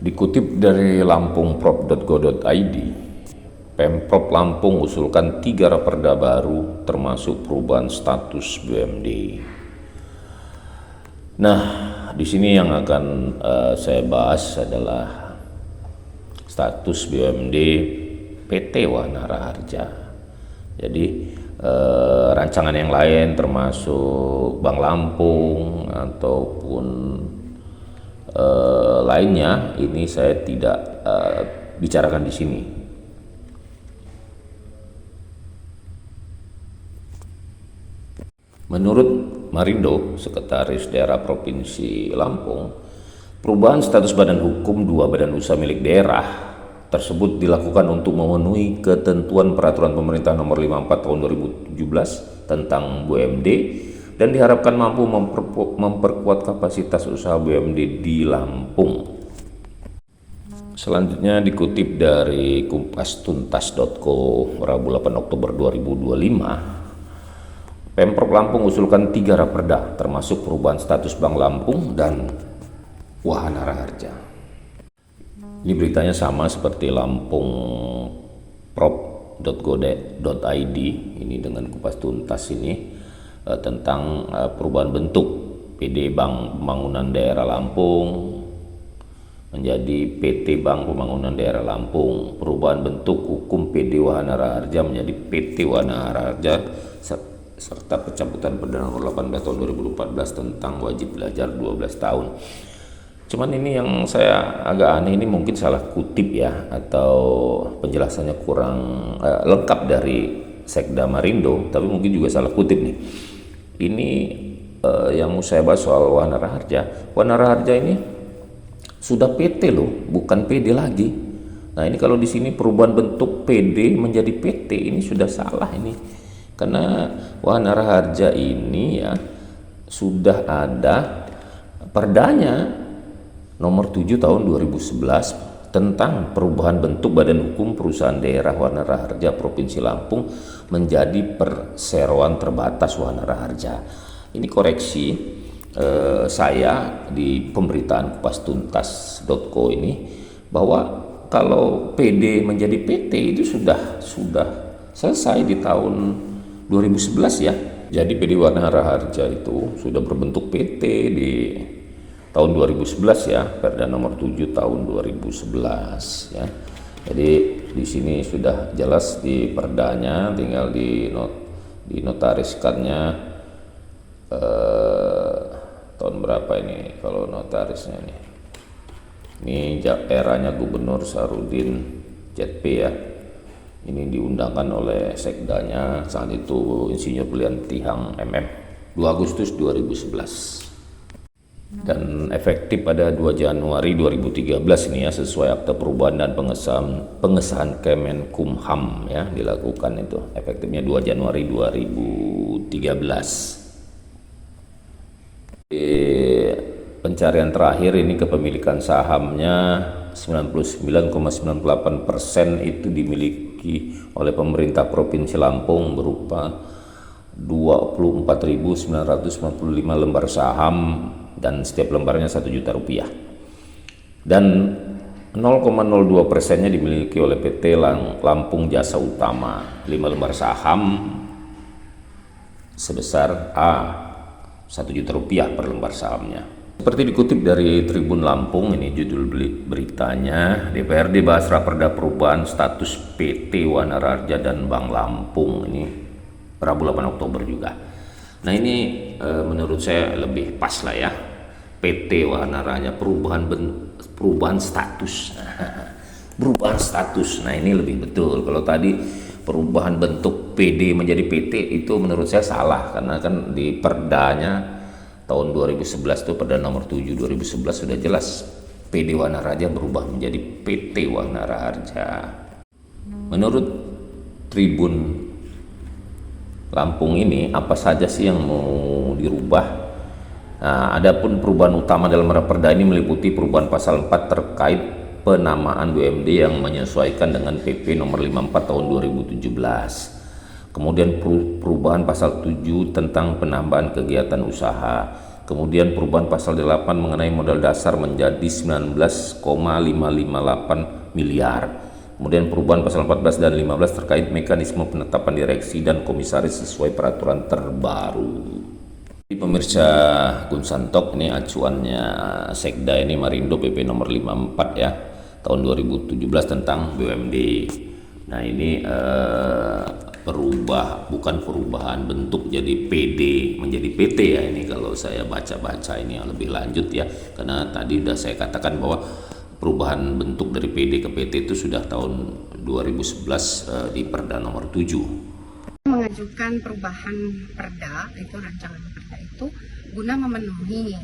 Dikutip dari lampungprop.go.id, Pemprov Lampung usulkan 3 raperda baru termasuk perubahan status BUMD. Nah, di sini yang akan saya bahas adalah status BUMD PT Wana Raharja. Jadi rancangan yang lain termasuk Bank Lampung ataupun lainnya ini saya tidak bicarakan di sini. Menurut Marindo, Sekretaris Daerah Provinsi Lampung, perubahan status badan hukum 2 badan usaha milik daerah tersebut dilakukan untuk memenuhi ketentuan Peraturan Pemerintah Nomor 54 Tahun 2017 tentang BUMD dan diharapkan mampu memperkuat kapasitas usaha BUMD di Lampung. Selanjutnya dikutip dari kumpastuntas.co Rabu 8 Oktober 2025, Pemprov Lampung usulkan 3 raperda termasuk perubahan status Bank Lampung dan Wana Raharja. Ini beritanya sama seperti lampungprop.go.id ini dengan kupas tuntas ini tentang perubahan bentuk PD Bank Pembangunan Daerah Lampung menjadi PT Bank Pembangunan Daerah Lampung, perubahan bentuk hukum PD Wana Raharja menjadi PT Wana Raharja, serta pencabutan Perda Nomor 18 Tahun 2014 tentang wajib belajar 12 tahun. Cuman ini yang saya agak aneh, ini mungkin salah kutip ya, atau penjelasannya kurang lengkap dari Sekda Marindo, tapi mungkin juga salah kutip nih. Ini yang mau saya bahas soal Wana Raharja. Wana Raharja ini sudah PT loh, bukan PD lagi. Nah ini kalau di sini perubahan bentuk PD menjadi PT, ini sudah salah ini. Karena Wana Raharja ini ya sudah ada perdanya nomor 7 tahun 2011 tentang perubahan bentuk badan hukum perusahaan daerah Wana Raharja Provinsi Lampung menjadi perseroan terbatas Wana Raharja. Ini koreksi saya di pemberitaan kupastuntas.co ini bahwa kalau PD menjadi PT itu sudah selesai di tahun 2011 ya. Jadi PD Wana Raharja itu sudah berbentuk PT di tahun 2011 ya, Perda Nomor 7 tahun 2011 ya. Jadi di sini sudah jelas di perdanya, tinggal dinotariskannya tahun berapa ini kalau notarisnya nih. Ini eranya Gubernur Sarudin ZP ya. Ini diundangkan oleh sekdanya saat itu Insinyur Berlian Tihang MM 2 Agustus 2011 dan efektif pada 2 Januari 2013 ini ya, sesuai akta perubahan dan pengesahan Kemenkumham ya, dilakukan itu efektifnya 2 Januari 2013. Pencarian terakhir ini kepemilikan sahamnya 99,98% itu dimiliki oleh pemerintah Provinsi Lampung berupa 24.955 lembar saham dan setiap lembarnya Rp1 juta. Dan 0,02%-nya dimiliki oleh PT Lampung Jasa Utama, 5 lembar saham sebesar Rp1 juta per lembar sahamnya. Seperti dikutip dari Tribun Lampung, ini judul beritanya, DPRD bahas raperda perubahan status PT Wana Raharja dan Bank Lampung, ini Rabu 8 Oktober juga. Nah ini menurut saya lebih pas lah ya, PT Wana Raharja perubahan status. Perubahan status, nah ini lebih betul. Kalau tadi perubahan bentuk PD menjadi PT itu menurut saya salah, karena kan di perdanya tahun 2011 itu Perda Nomor 7 2011 sudah jelas PD Wana Raharja berubah menjadi PT Wana Raharja. Menurut Tribun Lampung ini apa saja sih yang mau dirubah? Nah, adapun perubahan utama dalam raperda ini meliputi perubahan pasal 4 terkait penamaan BUMD yang menyesuaikan dengan PP Nomor 54 tahun 2017. Kemudian perubahan pasal 7 tentang penambahan kegiatan usaha, Kemudian perubahan pasal 8 mengenai modal dasar menjadi 19,558 miliar. Kemudian perubahan pasal 14 dan 15 terkait mekanisme penetapan direksi dan komisaris sesuai peraturan terbaru. Pemirsa Gunsantok, ini acuannya Sekda ini Marindo PP nomor 54 ya tahun 2017 tentang BUMD. Nah ini bukan perubahan bentuk jadi PD menjadi PT ya, ini kalau saya baca-baca ini yang lebih lanjut ya, karena tadi udah saya katakan bahwa perubahan bentuk dari PD ke PT itu sudah tahun 2011 di Perda nomor 7. Mengajukan perubahan perda, itu rancangan perda itu guna memenuhi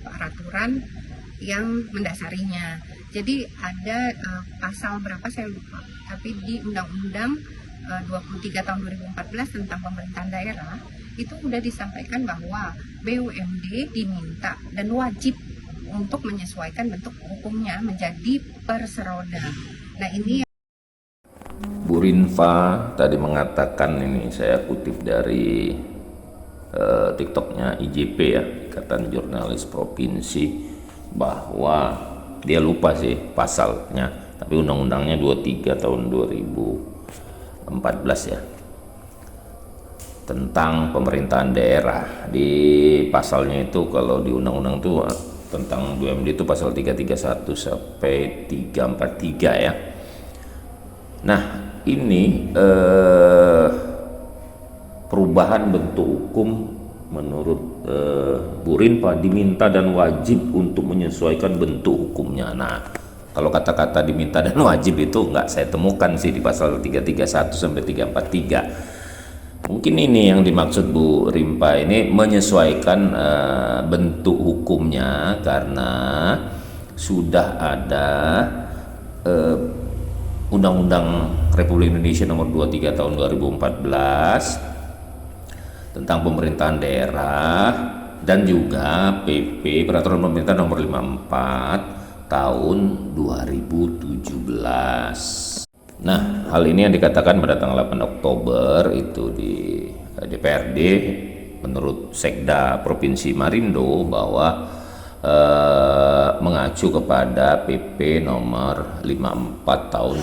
peraturan yang mendasarinya. Jadi ada pasal berapa saya lupa, tapi di Undang-Undang 23 tahun 2014 tentang pemerintahan daerah itu sudah disampaikan bahwa BUMD diminta dan wajib untuk menyesuaikan bentuk hukumnya menjadi perseroda. Nah ini Bu Rinfa tadi mengatakan, ini saya kutip dari TikToknya IJP ya, Ikatan Jurnalis Provinsi, bahwa dia lupa sih pasalnya, tapi undang-undangnya 23 tahun 2014 ya tentang pemerintahan daerah. Di pasalnya itu kalau di undang-undang itu tentang BUMD itu pasal 331 sampai 343 ya. Nah ini perubahan bentuk hukum menurut Bu Rinfa diminta dan wajib untuk menyesuaikan bentuk hukumnya. Nah kalau kata-kata diminta dan wajib itu nggak saya temukan sih di pasal 331 sampai 343. Mungkin ini yang dimaksud Bu Rinfa ini, menyesuaikan bentuk hukumnya karena sudah ada Undang-Undang Republik Indonesia nomor 23 tahun 2014 tentang pemerintahan daerah dan juga PP Peraturan Pemerintah nomor 54 tahun 2017. Nah, hal ini yang dikatakan pada tanggal 8 Oktober itu di DPRD menurut Sekda Provinsi Marindo bahwa mengacu kepada PP nomor 54 tahun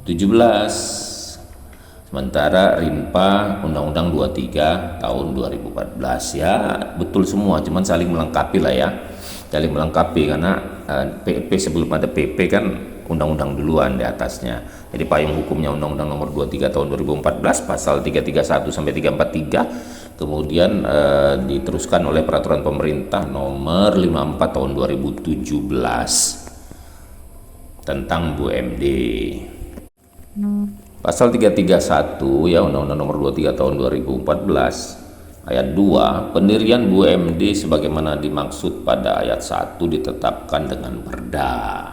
2017. Sementara Rinpa Undang-Undang 23 tahun 2014 ya, betul semua, cuman saling melengkapi lah ya. Saling melengkapi karena PP sebelum ada PP kan undang-undang duluan di atasnya. Jadi payung hukumnya Undang-Undang nomor 23 tahun 2014 pasal 331 sampai 343, kemudian diteruskan oleh peraturan pemerintah nomor 54 tahun 2017 tentang BUMD. Pasal 331 ya Undang-Undang nomor 23 tahun 2014 ayat 2, pendirian BUMD sebagaimana dimaksud pada ayat 1 ditetapkan dengan perda.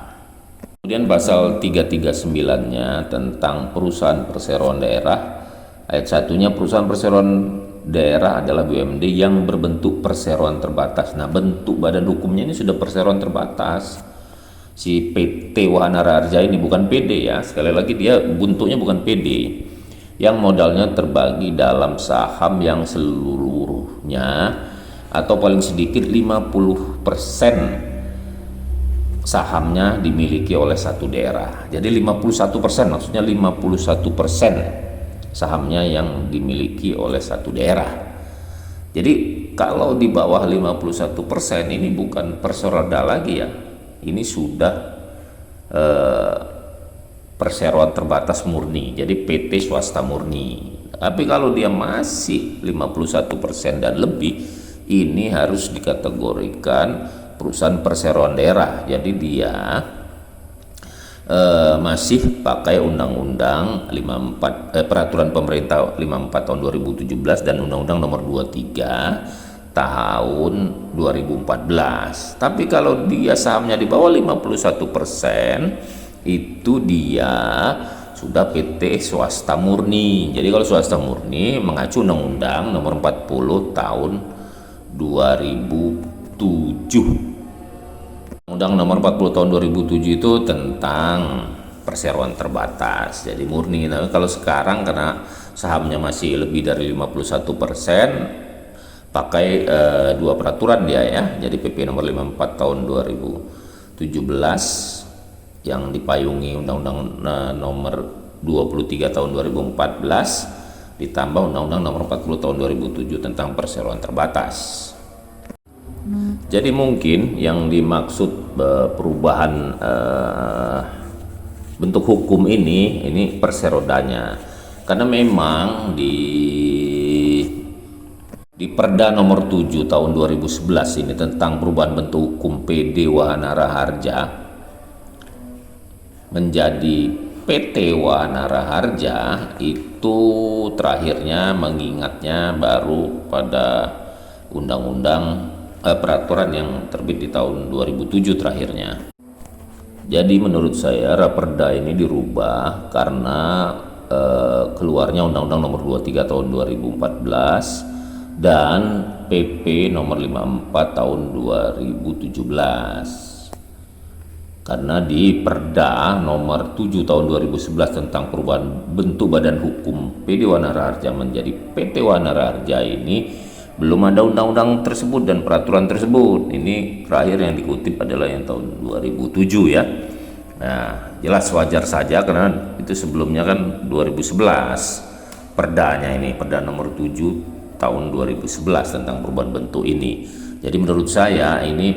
Kemudian pasal 339-nya tentang perusahaan perseroan daerah, ayat 1-nya perusahaan perseroan daerah adalah BUMD yang berbentuk perseroan terbatas. Nah, bentuk badan hukumnya ini sudah perseroan terbatas. Si PT Wahana Raharja ini bukan PD ya, sekali lagi dia bentuknya bukan PD, yang modalnya terbagi dalam saham yang seluruhnya atau paling sedikit 50% sahamnya dimiliki oleh satu daerah. Jadi 51%, maksudnya 51% sahamnya yang dimiliki oleh satu daerah. Jadi kalau di bawah 51% ini bukan perseroda lagi ya, ini sudah perseroan terbatas murni, jadi PT swasta murni. Tapi kalau dia masih 51% dan lebih, ini harus dikategorikan perusahaan perseroan daerah. Jadi dia masih pakai Undang-Undang 54 Peraturan Pemerintah 54 tahun 2017 dan Undang-Undang nomor 23 tahun 2014. Tapi kalau dia sahamnya di bawah 51%, itu dia sudah PT swasta murni. Jadi kalau swasta murni mengacu Undang-Undang nomor 40 tahun 2007. Undang nomor 40 tahun 2007 itu tentang perseroan terbatas, jadi murni. Nah, kalau sekarang karena sahamnya masih lebih dari 51%, pakai dua peraturan dia ya. Jadi PP nomor 54 tahun 2017 yang dipayungi Undang-Undang nomor 23 tahun 2014 ditambah Undang-Undang nomor 40 tahun 2007 tentang perseroan terbatas. Jadi mungkin yang dimaksud perubahan bentuk hukum ini perserodanya, karena memang di Perda nomor 7 tahun 2011 ini tentang perubahan bentuk hukum PD Wahana Raharja menjadi PT Wahana Raharja, itu terakhirnya mengingatnya baru pada undang-undang peraturan yang terbit di tahun 2007 terakhirnya. Jadi menurut saya Raperda ini dirubah karena keluarnya Undang-Undang nomor 23 tahun 2014 dan PP nomor 54 tahun 2017. Karena di Perda nomor 7 tahun 2011 tentang perubahan bentuk badan hukum PD Wahana Raharja menjadi PT Wahana Raharja ini belum ada undang-undang tersebut dan peraturan tersebut. Ini terakhir yang dikutip adalah yang tahun 2007 ya. Nah, jelas wajar saja karena itu sebelumnya kan 2011 perdanya ini, Perda nomor 7 tahun 2011 tentang perubahan bentuk ini. Jadi menurut saya ini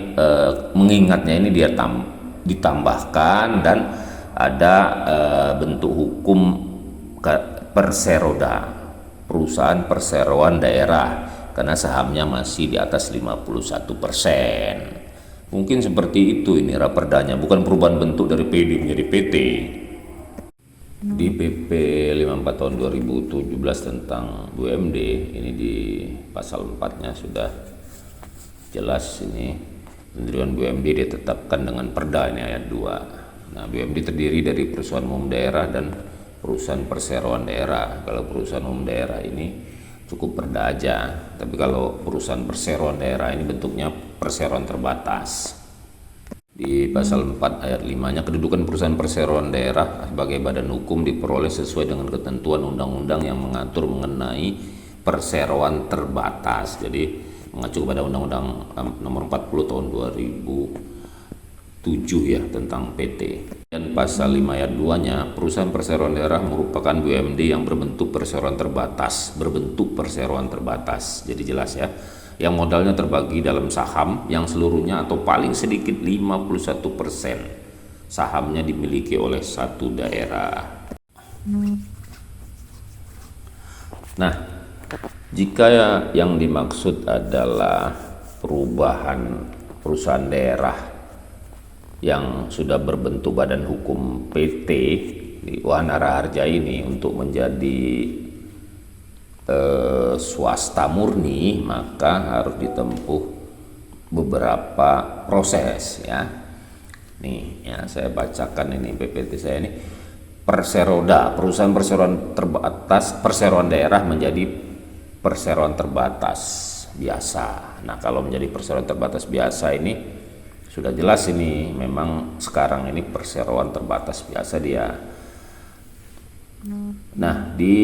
mengingatnya ini dia ditambahkan dan ada bentuk hukum perseroda, perusahaan perseroan daerah, karena sahamnya masih di atas 51%. Mungkin seperti itu ini raperdanya, bukan perubahan bentuk dari PD menjadi PT. Di PP 54 tahun 2017 tentang BUMD ini di pasal 4-nya sudah jelas ini pendirian BUMD ditetapkan dengan Perda ini ayat 2. Nah, BUMD terdiri dari perusahaan umum daerah dan perusahaan perseroan daerah. Kalau perusahaan umum daerah ini cukup Perda aja, tapi kalau perusahaan perseroan daerah ini bentuknya perseroan terbatas. Di pasal 4 ayat 5-nya, kedudukan perusahaan perseroan daerah sebagai badan hukum diperoleh sesuai dengan ketentuan undang-undang yang mengatur mengenai perseroan terbatas. Jadi mengacu pada Undang-Undang nomor 40 tahun 2007 ya tentang PT. Dan pasal 5 ayat 2-nya, perusahaan perseroan daerah merupakan BUMD yang berbentuk perseroan terbatas, Jadi jelas ya, yang modalnya terbagi dalam saham yang seluruhnya atau paling sedikit 51% sahamnya dimiliki oleh satu daerah. Nah, jika yang dimaksud adalah perubahan perusahaan daerah yang sudah berbentuk badan hukum PT di Wahana Raharja ini untuk menjadi swasta murni, maka harus ditempuh beberapa proses ya. Nih ya, saya bacakan ini PPT saya ini. Perseroda, perusahaan perseroan terbatas, perseroan daerah menjadi perseroan terbatas biasa. Nah, kalau menjadi perseroan terbatas biasa ini sudah jelas ini memang sekarang ini perseroan terbatas biasa dia. Nah, di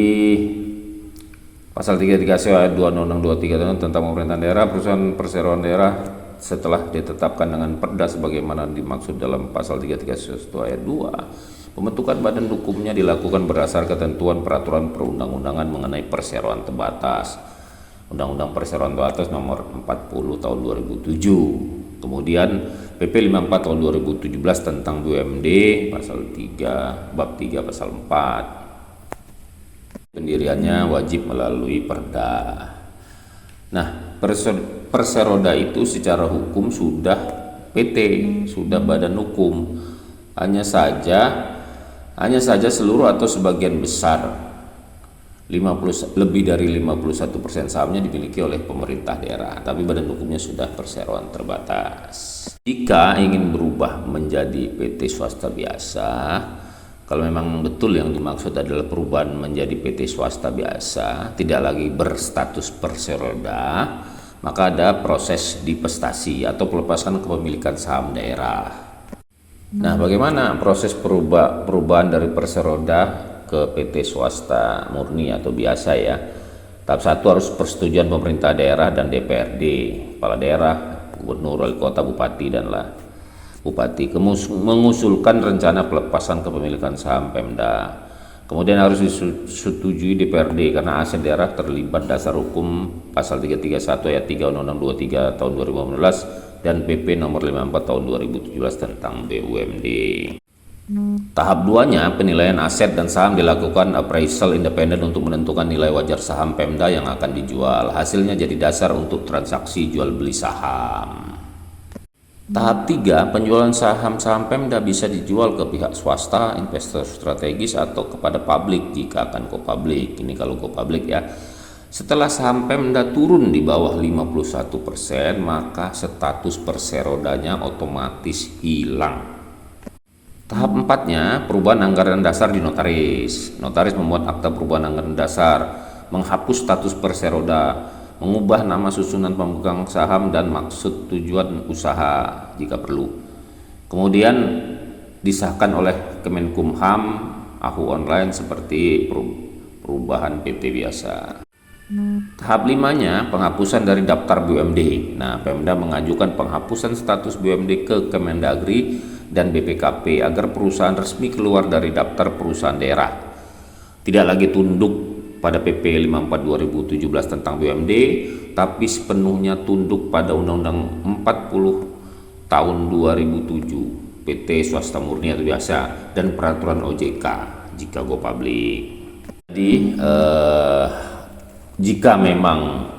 Pasal 33 ayat 2 Undang-Undang 23 tentang pemerintahan daerah, perusahaan perseroan daerah setelah ditetapkan dengan Perda sebagaimana dimaksud dalam pasal 33 ayat 2, pembentukan badan hukumnya dilakukan berdasar ketentuan peraturan perundang-undangan mengenai perseroan terbatas. Undang-Undang Perseroan Terbatas nomor 40 tahun 2007. Kemudian PP 54 tahun 2017 tentang BUMD pasal 3 bab 3 pasal 4. Pendiriannya wajib melalui Perda. Nah, perseroda itu secara hukum sudah PT, sudah badan hukum. Hanya saja seluruh atau sebagian besar lebih dari 51% sahamnya dimiliki oleh pemerintah daerah, tapi badan hukumnya sudah perseroan terbatas. Jika ingin berubah menjadi PT swasta biasa, kalau memang betul yang dimaksud adalah perubahan menjadi PT swasta biasa, tidak lagi berstatus perseroda, maka ada proses divestasi atau pelepasan kepemilikan saham daerah. Nah, bagaimana proses perubahan dari perseroda ke PT swasta murni atau biasa ya? Tahap 1 harus persetujuan pemerintah daerah dan DPRD, kepala daerah, gubernur, wali kota, bupati, dan bupati. Mengusulkan rencana pelepasan kepemilikan saham Pemda. Kemudian harus disetujui DPRD karena aset daerah terlibat dasar hukum pasal 331 ayat 3 Undang-Undang 23 tahun 2015 dan PP nomor 54 tahun 2017 tentang BUMD. Tahap 2-nya penilaian aset dan saham dilakukan appraisal independen untuk menentukan nilai wajar saham Pemda yang akan dijual. Hasilnya jadi dasar untuk transaksi jual beli saham. Tahap 3, penjualan saham-saham Pemda bisa dijual ke pihak swasta, investor strategis, atau kepada publik jika akan go public. Ini kalau go public ya. Setelah saham Pemda turun di bawah 51%, maka status perserodanya otomatis hilang. Tahap 4-nya, perubahan anggaran dasar di notaris. Notaris membuat akta perubahan anggaran dasar, menghapus status perseroda, mengubah nama susunan pemegang saham dan maksud tujuan usaha jika perlu. Kemudian disahkan oleh Kemenkumham, AHU online seperti perubahan PT biasa. Tahap 5-nya, penghapusan dari daftar BUMD. Nah, Pemda mengajukan penghapusan status BUMD ke Kemendagri dan BPKP agar perusahaan resmi keluar dari daftar perusahaan daerah. Tidak lagi tunduk pada PP 54 2017 tentang BUMD, tapi sepenuhnya tunduk pada Undang-Undang 40 tahun 2007 PT swasta murni atau biasa dan peraturan OJK jika go public. Jadi jika memang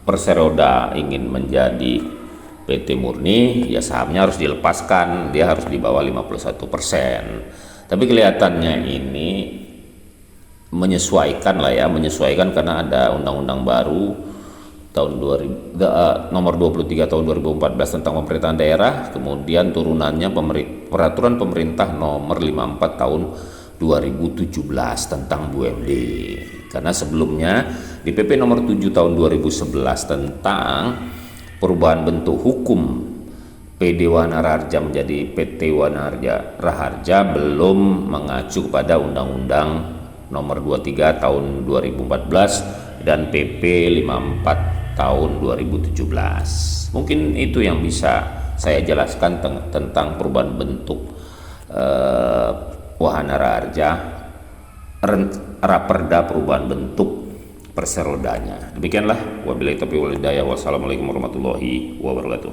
Perseroda ingin menjadi PT murni, ya sahamnya harus dilepaskan, dia harus di bawah 51%. Tapi kelihatannya ini menyesuaikan lah ya, menyesuaikan karena ada undang-undang baru tahun 2000, nomor 23 tahun 2014 tentang pemerintahan daerah, kemudian turunannya peraturan pemerintah nomor 54 tahun 2017 tentang BUMD. Karena sebelumnya di PP nomor 7 tahun 2011 tentang perubahan bentuk hukum PD Wana Raharja menjadi PT Wana Raharja belum mengacu pada Undang-Undang nomor 23 tahun 2014 dan PP 54 tahun 2017. Mungkin itu yang bisa saya jelaskan tentang perubahan bentuk Wahana Raharja, Raperda perubahan bentuk perserodanya. Demikianlah, wabillahi taufiq wal hidayah. Wassalamualaikum warahmatullahi wabarakatuh.